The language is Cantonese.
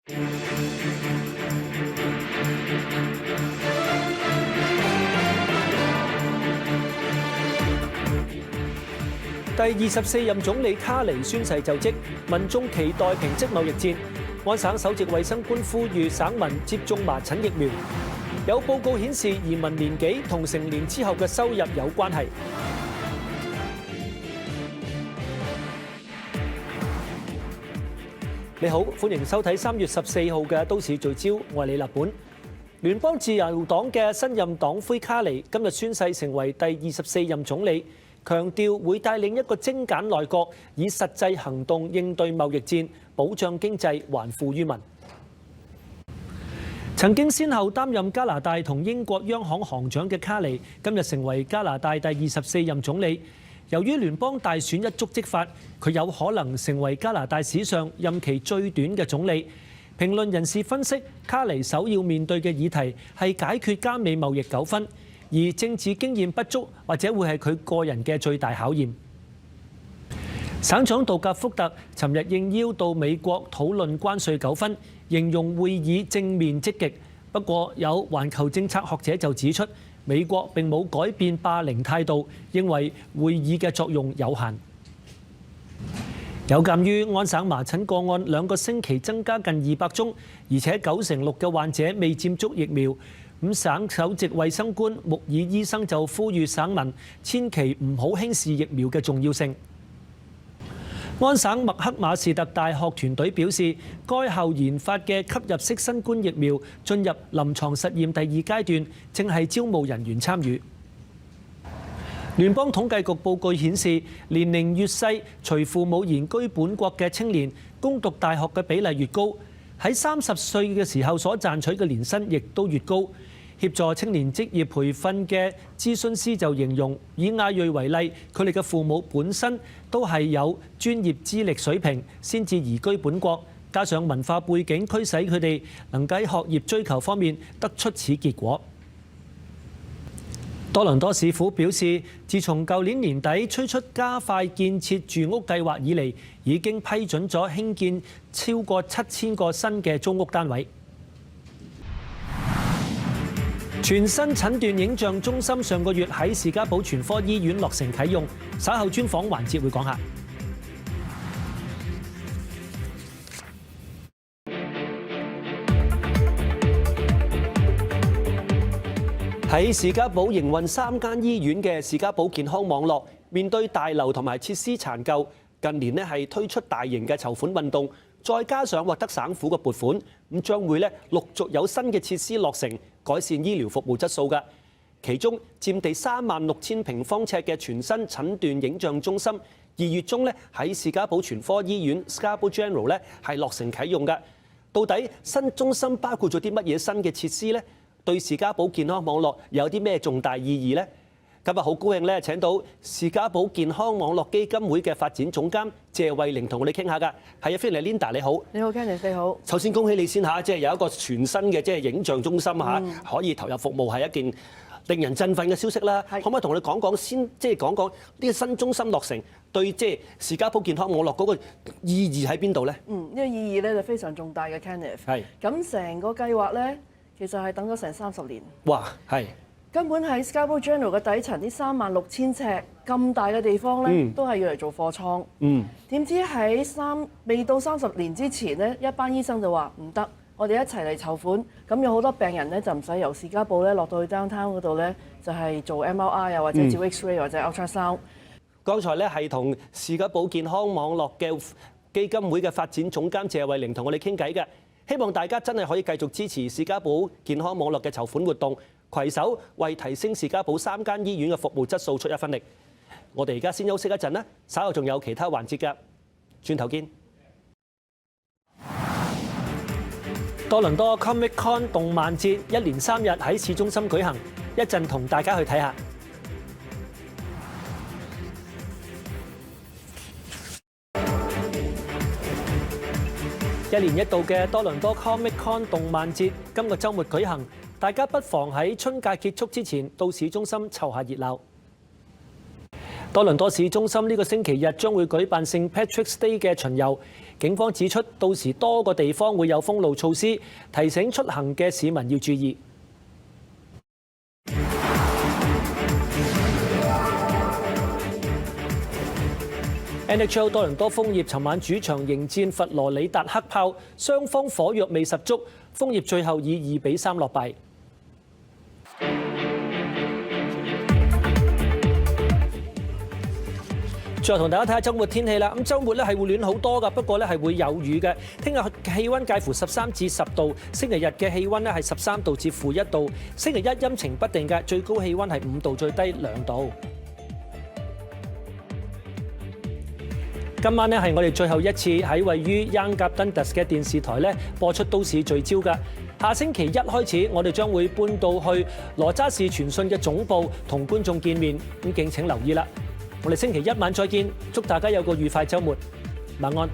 第24任總理卡尼宣誓就職，民眾期待平息貿易戰。安省首席衛生官呼籲省民接種麻疹疫苗。有報告顯示，移民年紀同成年之後嘅收入有關係。你好，歡迎收睇3月14號嘅《都市聚焦》，我係李立本。聯邦自由黨嘅新任黨魁卡尼今日宣誓成為第24任總理。強調會帶領一個精簡內閣，以實際行動應對貿易戰，保障經濟，還富於民。曾經先後擔任加拿大同英國央行行長嘅卡尼，今日成為加拿大第24任總理。由於聯邦大選一觸即發，佢有可能成為加拿大史上任期最短嘅總理。評論人士分析，卡尼首要面對嘅議題係解決加美貿易糾紛。而政治經驗不足，或者會係佢個人嘅最大考驗。省長杜格福特尋日應邀到美國討論關稅糾紛，形容會議正面積極。不過，有環球政策學者就指出，美國並冇改變霸凌態度，認為會議嘅作用有限。有鑑於安省麻疹個案2個星期增加近200宗，而且96%嘅患者未接種疫苗。省首席衛生官穆爾醫生就呼籲省民千祈唔好輕視疫苗嘅重要性。安省麥克馬士特大學團隊表示，該校研發嘅吸入式新冠疫苗進入臨床實驗第2階段，正係招募人員參與。聯邦統計局報告顯示，年齡越細、隨父母移居本國嘅青年，攻讀大學嘅比例越高，喺30歲嘅時候所賺取嘅年薪亦都越高。協助青年職業培訓嘅諮詢師就形容，以亞裔為例，佢哋嘅父母本身都係有專業資歷水平，先至移居本國，加上文化背景驅使佢哋能喺學業追求方面得出此結果。多倫多市府表示，自從舊年年底推出加快建設住屋計劃以嚟，已經批准咗興建超過7000個新嘅租屋單位。全新診斷影像中心上個月喺士嘉堡全科醫院落成啟用，稍後專訪環節會講下。喺士嘉堡營運3間醫院嘅士嘉堡健康網絡，面對大樓同埋設施殘舊，近年係推出大型嘅籌款運動，再加上獲得省府嘅撥款，咁將會陸續有新嘅設施落成，改善醫療服務質素嘅。其中佔地36000平方尺嘅全新診斷影像中心，2月中喺士嘉堡全科醫院 Scarborough General 係落成啟用嘅。到底新中心包括咗啲乜嘢新嘅設施呢？對士嘉堡健康網絡有啲咩重大意義呢？今日好高興請到士嘉堡健康網絡基金會嘅發展總監謝慧玲同我哋傾下㗎。係啊，歡迎你 Linda， 你好。你好 Kenneth， 你好。首先恭喜你先嚇，有一個全新嘅影像中心嚇，可以投入服務係一件令人振奮嘅消息啦。可唔可以同我哋講講先，講講呢個新中心落成對士嘉堡健康網絡嗰個意義喺邊度呢？呢個意義就非常重大嘅 Kenneth。係。咁成個計劃呢，其實係等咗成30年。哇，係。根本喺 Scarborough General 嘅底層，啲36000尺咁大嘅地方咧，都係要嚟做貨倉。點知喺未到30年之前咧，一班醫生就話唔得，我哋一齊嚟籌款。咁有好多病人咧就唔使由士嘉堡咧落到去 downtown 嗰度咧，就係做 MRI 啊，或者照 X-ray 或者 ultrasound。剛才咧係同士嘉堡健康網絡嘅基金會嘅發展總監謝慧玲同我哋傾偈嘅，希望大家真係可以繼續支持士嘉堡健康網絡嘅籌款活動。攜手為提升士嘉堡3間醫院嘅服務質素出一分力。我哋而家先休息一陣啦，稍後仲有其他環節㗎，轉頭見。多倫多 Comic Con 動漫節1連3日喺市中心舉行，一陣同大家去睇下。1年1度嘅多倫多 Comic Con 動漫節今個週末舉行。大家不妨喺春假結束之前到市中心湊下熱鬧。多倫多市中心呢個星期日將會舉辦聖 Patrick's Day 嘅巡遊，警方指出，到時多個地方會有封路措施，提醒出行嘅市民要注意。NHL 多倫多楓葉尋晚主場迎戰佛羅里達黑豹，雙方火藥味十足，楓葉最後以2-3落敗。再同大家睇下週末天氣啦。咁週末咧係會暖好多㗎，不過咧係會有雨嘅。聽日氣温介乎13至10度，星期日嘅氣温咧係13度至-1度，星期一陰晴不定嘅，最高氣温係5度，最低2度。今晚咧係我哋最後一次喺位於 Yonge dundas 嘅電視台咧播出都市聚焦㗎。下星期一開始，我哋將會搬到去羅渣士傳訊嘅總部同觀眾見面，咁敬請留意啦。我哋星期一晚再見，祝大家有個愉快週末，晚安。